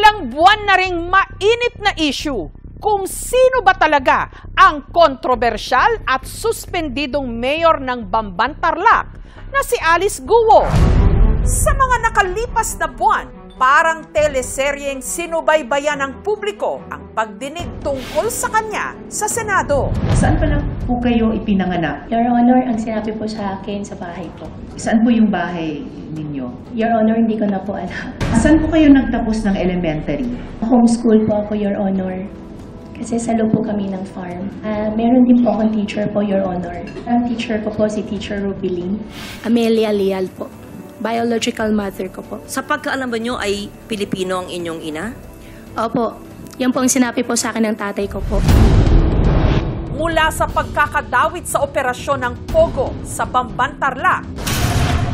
Ilang buwan na ring mainit na issue kung sino ba talaga ang kontrobersyal at suspendidong mayor ng Bamban, Tarlac na si Alice Guo. Sa mga nakalipas na buwan, parang teleseryeng sinubaybayan ng publiko ang pagdinig tungkol sa kanya sa Senado. Saan pala po kayo ipinanganak? Your Honor, ang sinabi po sa akin sa bahay po. Saan po yung bahay ninyo? Your Honor, hindi ko na po alam. Saan po kayo nagtapos ng elementary? Homeschool po ako, Your Honor. Kasi salo po kami ng farm. Meron din po akong teacher po, Your Honor. Ang teacher ko po si Teacher Rubilin. Amelia Leal po. Biological mother ko po. Sa pagkaalam ba nyo ay Pilipino ang inyong ina? Opo. Yan po ang sinabi po sa akin ng tatay ko po. Mula sa pagkakadawit sa operasyon ng Pogo sa Bamban, Tarlac,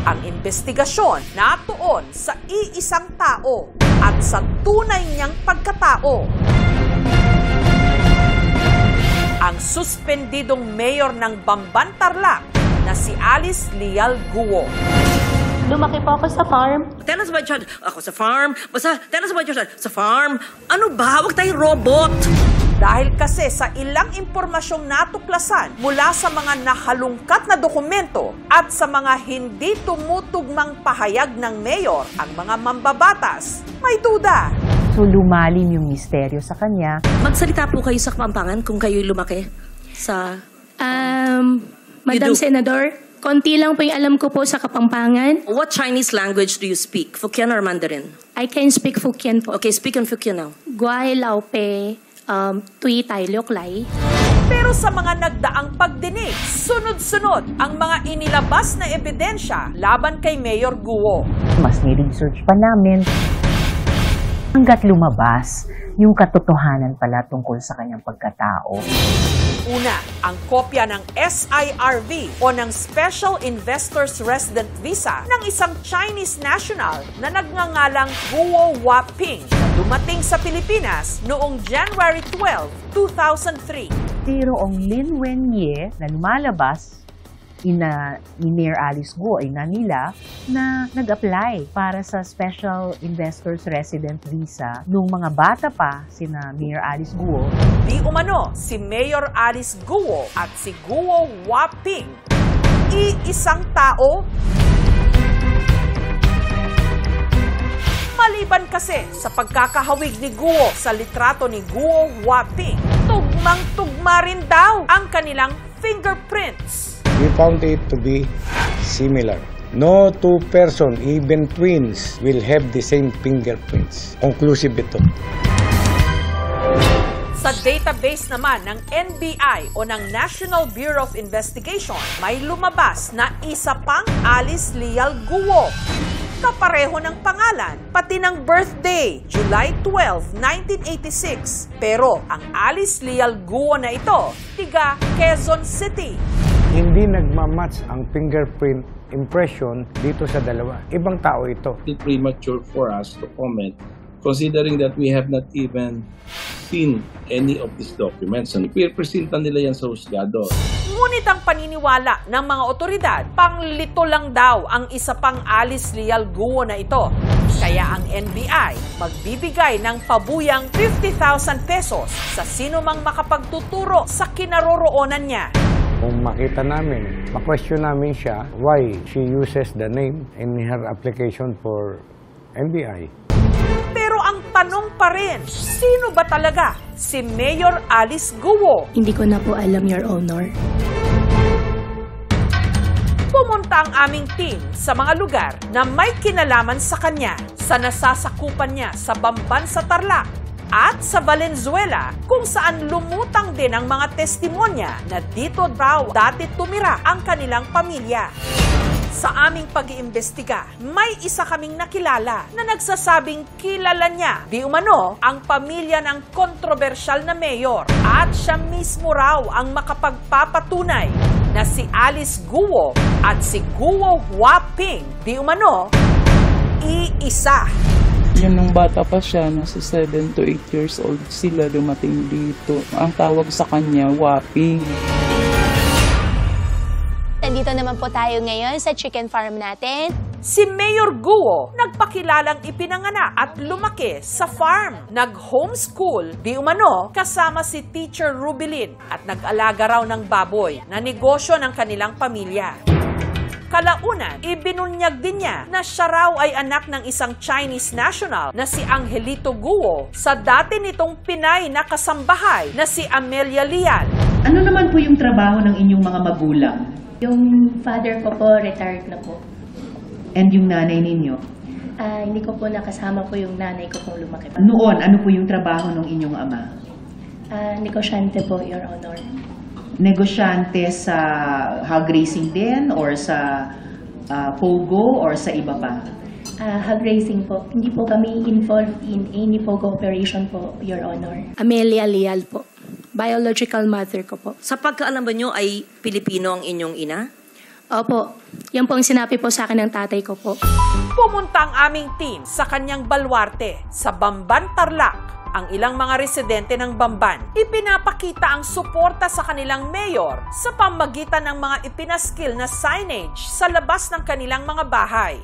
ang investigasyon natuon sa iisang tao at sa tunay niyang pagkatao. Ang suspendidong mayor ng Bamban, Tarlac na si Alice Leal Guo. Lumaki po ako sa farm. Tell us about your child. Ako sa farm. Basta, tell us about your child. Sa farm. Ano ba? Huwag tayong robot. Dahil kasi sa ilang impormasyong natuklasan mula sa mga nahalungkat na dokumento at sa mga hindi tumutugmang pahayag ng mayor, ang mga mambabatas, may duda. So lumalim yung misteryo sa kanya. Magsalita po kayo sa Kapampangan kung kayo'y lumaki sa... Madam Senador, konti lang po yung alam ko po sa Kapampangan. What Chinese language do you speak? Fukien or Mandarin? I can speak Fukien po. Okay, speak in Fukien now. Guay lao pe, tui tai liok lai. Pero sa mga nagdaang pagdinig, sunod-sunod ang mga inilabas na ebidensya laban kay Mayor Guo. Mas ni-research pa namin hanggat lumabas yung katotohanan pala tungkol sa kanyang pagkatao. Una, ang kopya ng SIRV o ng Special Investors Resident Visa ng isang Chinese national na nagngangalang Guo Waping na dumating sa Pilipinas noong January 12, 2003. Pero ang Lin Wenye na lumalabas ni Mayor Alice Guo ay nila na nag-apply para sa Special Investors Resident Visa nung mga bata pa sina Mayor Alice Guo. Di umano si Mayor Alice Guo at si Guo Waping iisang tao. Maliban kasi sa pagkakahawig ni Guo sa litrato ni Guo Waping, tugmang-tugma rin daw ang kanilang fingerprints. We found it to be similar. No two person, even twins, will have the same fingerprints. Conclusive ito. Sa database naman ng NBI o ng National Bureau of Investigation, may lumabas na isa pang Alice Leal Guo. Kapareho ng pangalan, pati ng birthday, July 12, 1986. Pero ang Alice Leal Guo na ito, tiga Quezon City. Hindi nagmamatch ang fingerprint impression dito sa dalawa. Ibang tao ito. It's premature for us to comment considering that we have not even seen any of these documents. Ipipresenta nila yan sa husgado. Ngunit ang paniniwala ng mga otoridad, panglito lang daw ang isa pang Alice Leal Guo na ito. Kaya ang NBI magbibigay ng pabuyang 50,000 pesos sa sino mang makapagtuturo sa kinaroroonan niya. Kung makita namin, ma-question namin siya why she uses the name in her application for NBI. Pero ang tanong pa rin, sino ba talaga si Mayor Alice Guo? Hindi ko na po alam, Your Honor. Pumunta ang aming team sa mga lugar na may kinalaman sa kanya, sa nasasakupan niya sa Bamban sa Tarlac at sa Valenzuela, kung saan lumutang din ang mga testimonya na dito daw dati tumira ang kanilang pamilya. Sa aming pag-iimbestiga, may isa kaming nakilala na nagsasabing kilala niya di umano ang pamilya ng kontrobersyal na mayor at siya mismo raw ang makapagpapatunay na si Alice Guo at si Guo Waping di umano iisa. Yun nung bata pa siya, nasa 7 to 8 years old sila dumating dito. Ang tawag sa kanya, Waping. Nandito naman po tayo ngayon sa chicken farm natin. Si Mayor Guo nagpakilalang ipinanganak at lumaki sa farm. Nag-homeschool, di umano, kasama si Teacher Rubilin at nag-alaga raw ng baboy na negosyo ng kanilang pamilya. Kalaunan, ibinunyag din niya na siya raw ay anak ng isang Chinese national na si Angelito Guo sa dati nitong Pinay na kasambahay na si Amelia Lial. Ano naman po yung trabaho ng inyong mga magulang? Yung father ko po, retired na po. And yung nanay ninyo? Hindi ko po nakasama po yung nanay ko kung lumaki pa. Noon, ano po yung trabaho ng inyong ama? Negosyante po, Your Honor. Negosyante sa hog racing din or sa Pogo or sa iba pa? Hog racing po. Hindi po kami involved in any Pogo operation po, Your Honor. Amelia Lial po. Biological mother ko po. Sa pagkaalam ba nyo ay Pilipino ang inyong ina? Opo. Yan po ang sinabi po sa akin ng tatay ko po. Pumunta ang aming team sa kanyang baluarte sa Bamban, Tarlac. Ang ilang mga residente ng Bamban, ipinapakita ang suporta sa kanilang mayor sa pamamagitan ng mga ipinaskil na signage sa labas ng kanilang mga bahay.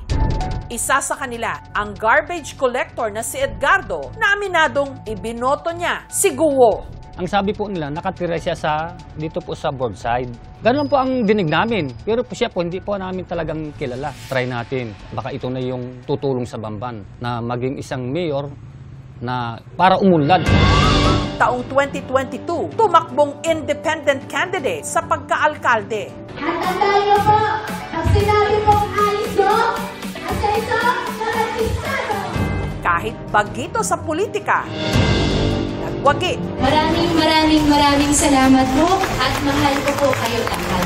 Isa sa kanila, ang garbage collector na si Edgardo na aminadong ibinoto niya si Guo. Ang sabi po nila, nakatira siya dito po sa board side. Ganun po ang dinig namin. Pero po siya po, hindi po namin talagang kilala. Try natin. Baka ito na yung tutulong sa Bamban na maging isang mayor na para umunlad. Taong 2022, tumakbong independent candidate sa pagka-alkalde. Tatandaan niyo po, pag sinabi pong alis nyo, asa ito, nakapistado. Kahit bagito sa politika, nagwagi. Maraming salamat po at mahal ko po kayo lahat.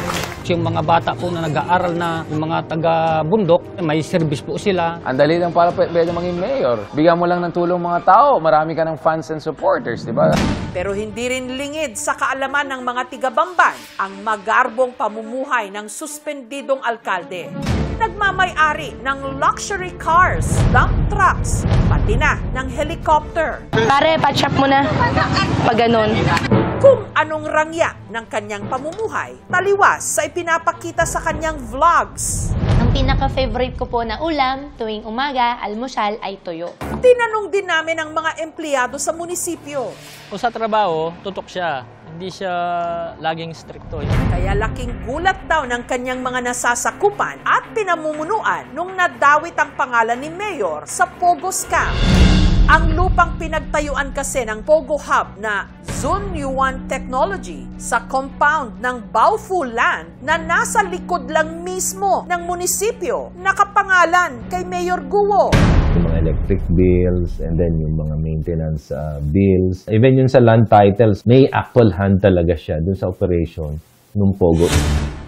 Yung mga bata po na nag-aaral na, yung mga taga-bundok, may service po sila. Ang dali lang para pwede maging mayor. Bigyan mo lang ng tulong mga tao, marami ka ng fans and supporters, di ba? Pero hindi rin lingid sa kaalaman ng mga tiga-Bamban ang magarbong pamumuhay ng suspendidong alkalde. Nagmamay-ari ng luxury cars, dump trucks, pati na ng helicopter. Pare, patch up mo na. Pag ganun. Kung anong rangya ng kanyang pamumuhay, taliwas sa ipinapakita sa kanyang vlogs. Ang pinaka-favorite ko po na ulam tuwing umaga, almusal ay tuyo. Tinanong din namin ang mga empleyado sa munisipyo. Kung sa trabaho, tutok siya. Hindi siya laging stricto. Kaya laking gulat daw ng kanyang mga nasasakupan at pinamumunuan nung nadawit ang pangalan ni Mayor sa Pogo Scam. Ang lupang pinagtayuan kasi ng Pogo Hub na Zun Yuan Technology sa compound ng Baofu Land na nasa likod lang mismo ng munisipyo nakapangalan kay Mayor Guo. Yung mga electric bills and then yung mga maintenance bills. Even yun sa land titles, may actual hand talaga siya dun sa operation ng Pogo.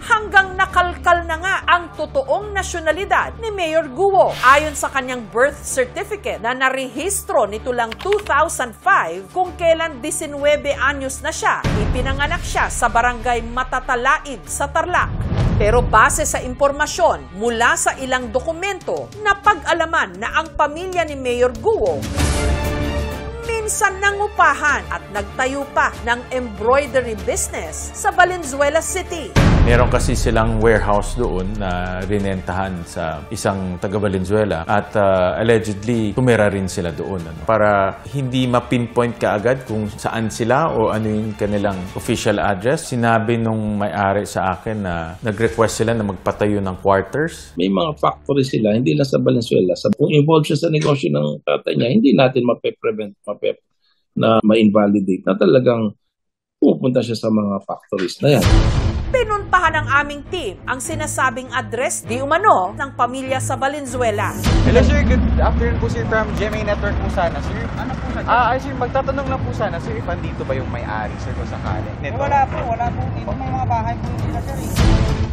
Hanggang nakalkal na nga ang totoong nasyonalidad ni Mayor Guo. Ayon sa kanyang birth certificate na narehistro nito lang 2005 kung kailan 19 anyos na siya, ipinanganak siya sa barangay Matatalaid sa Tarlac. Pero base sa impormasyon mula sa ilang dokumento, napag-alaman na ang pamilya ni Mayor Guo minsan nangupahan at nagtayo pa ng embroidery business sa Valenzuela City. Meron kasi silang warehouse doon na rinentahan sa isang taga Valenzuela at allegedly tumira rin sila doon. Para hindi ma-pinpoint kaagad kung saan sila o ano yung kanilang official address, sinabi nung may-ari sa akin na nag-request sila na magpatayo ng quarters. May mga factory sila, hindi lang sa Valenzuela. Kung involved siya sa negosyo ng tatay niya, hindi natin mape-prevent, na ma-invalidate na talagang pupunta siya sa mga factories na yan. Pinuntahan ng aming team ang sinasabing address di umano ng pamilya sa Valenzuela. Hello sir, good afternoon po sir from GMA Network po sana sir. Ano po sa sir, magtatanong lang po sana sir if andito ba yung may-ari sir kung sakali. Wala po dito may mga bahay po sila sir.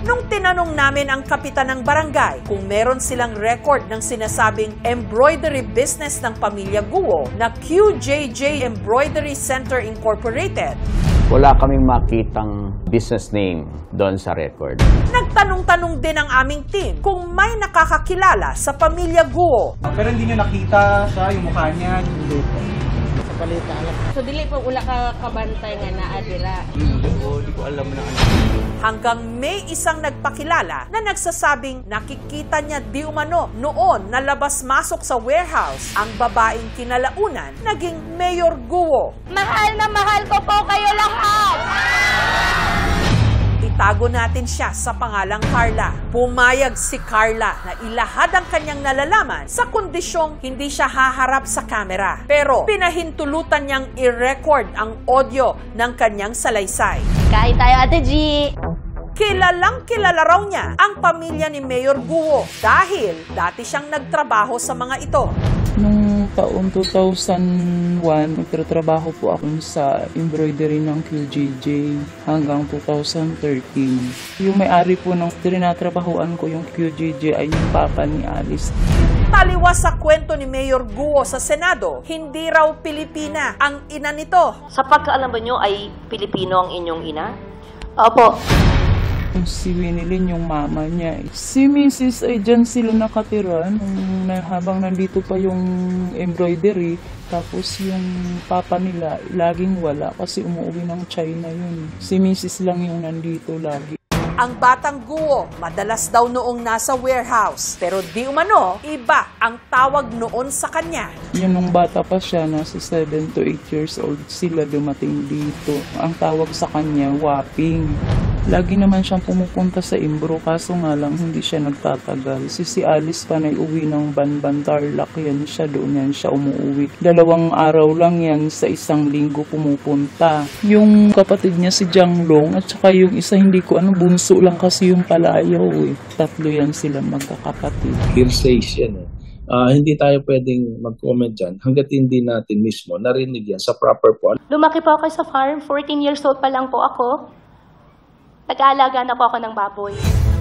Nung tinanong namin ang kapitan ng barangay kung meron silang record ng sinasabing embroidery business ng pamilya Guo na QJJ Embroidery Center Incorporated, wala kaming makitang business name doon sa record. Nagtanong-tanong din ang aming team kung may nakakakilala sa pamilya Guo. Pero hindi nyo nakita siya, yung mukha niya, balita alam. So dili po ula ka kabantay nga naa dira. Di ko alam na ano. Hanggang may isang nagpakilala na nagsasabing nakikita niya di umano noon na labas-masok sa warehouse ang babaeng kinalaunan naging Mayor Guo. Mahal na mahal ko po kayo lahat! Itago natin siya sa pangalang Carla. Pumayag si Carla na ilahad ang kanyang nalalaman sa kondisyong hindi siya haharap sa kamera. Pero pinahintulutan niyang i-record ang audio ng kanyang salaysay. Kain tayo, Ate G! Kilalang kilala raw niya ang pamilya ni Mayor Guo dahil dati siyang nagtrabaho sa mga ito. Nung taon 2001, nagtatrabaho po ako sa embroidery ng QJJ hanggang 2013. Yung may-ari po ng tinatrabahoan ko yung QJJ ay yung papa ni Alice. Taliwas sa kwento ni Mayor Guo sa Senado, hindi raw Pilipina ang ina nito. Sa pagkaalam ba nyo ay Pilipino ang inyong ina? Opo. Si Winilyn yung mama niya. Si Mrs. ay dyan sila nakatira habang nandito pa yung embroidery. Tapos yung papa nila laging wala kasi umuwi ng China yun. Si Mrs. lang yung nandito lagi. Ang batang Guo, madalas daw noong nasa warehouse. Pero di umano, iba ang tawag noon sa kanya. Yun nung bata pa siya, nasa 7 to 8 years old sila dumating dito. Ang tawag sa kanya, Waping. Lagi naman siyang pumupunta sa Imbro, kaso nga lang hindi siya nagtatagal. Si Alice pa na uwi ng Banban Tarlac, yan siya doon, yan siya umuwi. 2 araw lang yan sa isang linggo pumupunta. Yung kapatid niya si Jianglong at saka yung isa hindi ko bunso lang kasi yung palayaw eh. 3 yan sila magkakapatid. Hearsays yan eh. Hindi tayo pwedeng mag-comment dyan hanggat hindi natin mismo narinig yan sa proper po. Lumaki po ako sa farm, 14 years old pa lang po ako. Nag-aalaga na po ako ng baboy.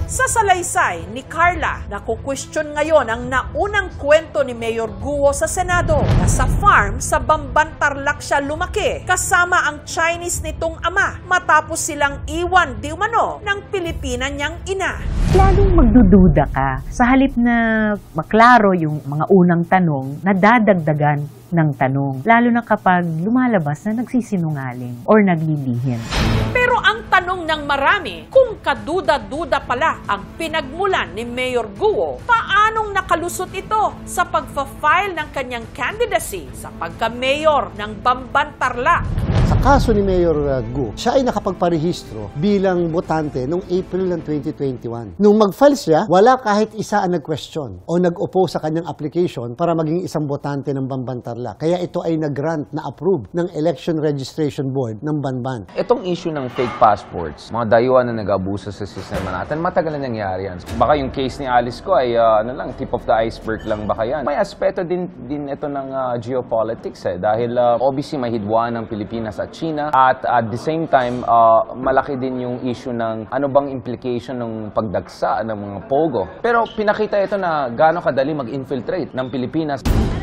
Sa salaysay ni Carla, naku-question ngayon ang naunang kwento ni Mayor Guo sa Senado na sa farm sa Bamban Tarlac siya lumaki kasama ang Chinese nitong ama matapos silang iwan di umano ng Pilipina niyang ina. Lalong magdududa ka. Sa halip na maklaro yung mga unang tanong, nadadagdagan ng tanong. Lalo na kapag lumalabas na nagsisinungaling or naglilihim. Pero ang tanong ng marami, kung kaduda-duda pala ang pinagmulan ni Mayor Guo, paanong nakalusot ito sa pagfa-file ng kanyang candidacy sa pagka-mayor ng Bamban Tarlac? Sa kaso ni Mayor Guo, siya ay nakapagparehistro bilang botante noong April ng 2021. Nung mag-file siya, wala kahit isa ang nag-question o nag-oppose sa kanyang application para maging isang botante ng Bamban Tarlac. Kaya ito ay nag-grant na approve ng Election Registration Board ng Banban. Itong issue ng fake passports, mga dayuhan na nag-abuso sa sistema natin, matagal na nangyari yan. Baka yung case ni Alice ko ay tip of the iceberg lang baka yan. May aspeto din ito ng geopolitics dahil obviously may hidwaan ng Pilipinas at China at at the same time malaki din yung issue ng ano bang implication ng pagdagsa ng mga pogo. Pero pinakita ito na gaano kadali mag-infiltrate ng Pilipinas.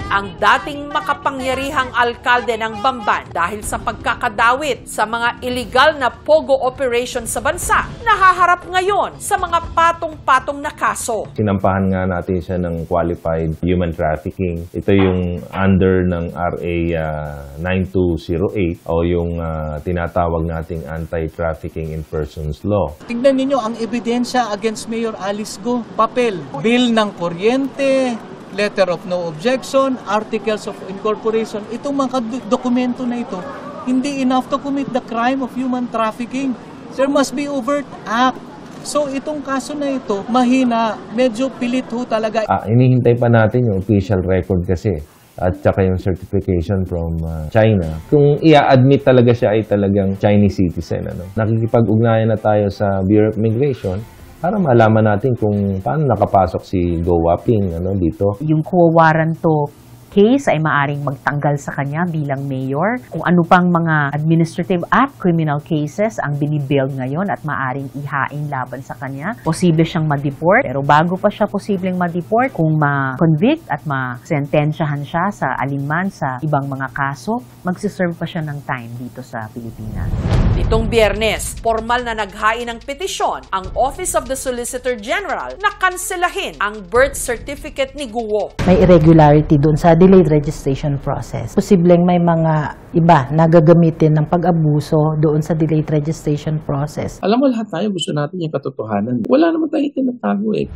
Ang dating makapangyarihang alkalde ng Bamban dahil sa pagkakadawit sa mga illegal na pogo operation sa bansa, nahaharap ngayon sa mga patong-patong na kaso. Sinampahan nga natin siya ng qualified human trafficking. Ito yung under ng RA 9208 o yung tinatawag nating Anti-Trafficking in Persons Law. Tingnan ninyo ang ebidensya against Mayor Alice Guo. Papel, bill ng kuryente, letter of no objection, articles of incorporation. Itong mga dokumento na ito, hindi enough to commit the crime of human trafficking. There must be overt act. So itong kaso na ito, mahina, medyo pilit ho talaga. Inihintay pa natin yung official record kasi at saka yung certification from China. Kung i-admit talaga siya ay talagang Chinese citizen. Nakikipag-ugnayan na tayo sa Bureau of Immigration para malaman natin kung paano nakapasok si Guo Waping dito. Yung quo warranto case ay maaring magtanggal sa kanya bilang mayor. Kung ano pang mga administrative at criminal cases ang binibuild ngayon at maaring ihain laban sa kanya, posible siyang ma-deport. Pero bago pa siya posibleng ma-deport, kung ma-convict at ma-sentensyahan siya sa alinman sa ibang mga kaso, magsiserve pa siya ng time dito sa Pilipinas. Nitong Biyernes, formal na naghain ng petisyon ang Office of the Solicitor General na kanselahin ang birth certificate ni Guo. May irregularity doon sa delayed registration process. Posibleng may mga iba na gagamitin ng pag-abuso doon sa delayed registration process. Alam mo, lahat tayo gusto natin yung katotohanan. Wala naman tayong tinatago eh.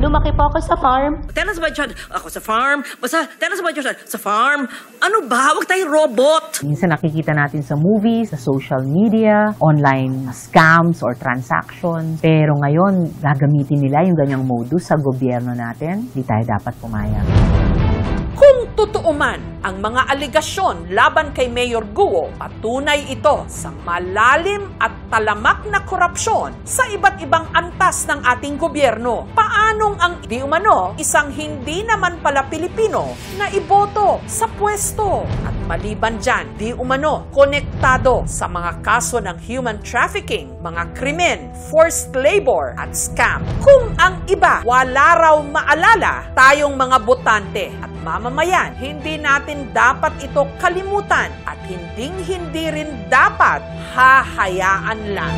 Lumaki po ako sa farm. Tell us about your ako sa farm. Basta, tell us about your sa farm. Ano ba? Huwag tayong robot. Minsan nakikita natin sa movies, sa social media, online scams or transactions. Pero ngayon, gagamitin nila yung ganyang modus sa gobyerno natin. Hindi tayo dapat pumayag. Kung totoo man ang mga aligasyon laban kay Mayor Guo, patunay ito sa malalim at talamak na korupsyon sa iba't ibang antas ng ating gobyerno. Paanong ang di umano isang hindi naman pala Pilipino na iboto sa pwesto? At maliban dyan, di umano konektado sa mga kaso ng human trafficking, mga krimen, forced labor at scam. Kung ang iba wala raw maalala, tayong mga botante at mamamayan, hindi natin dapat ito kalimutan at hindi rin dapat hahayaan lang.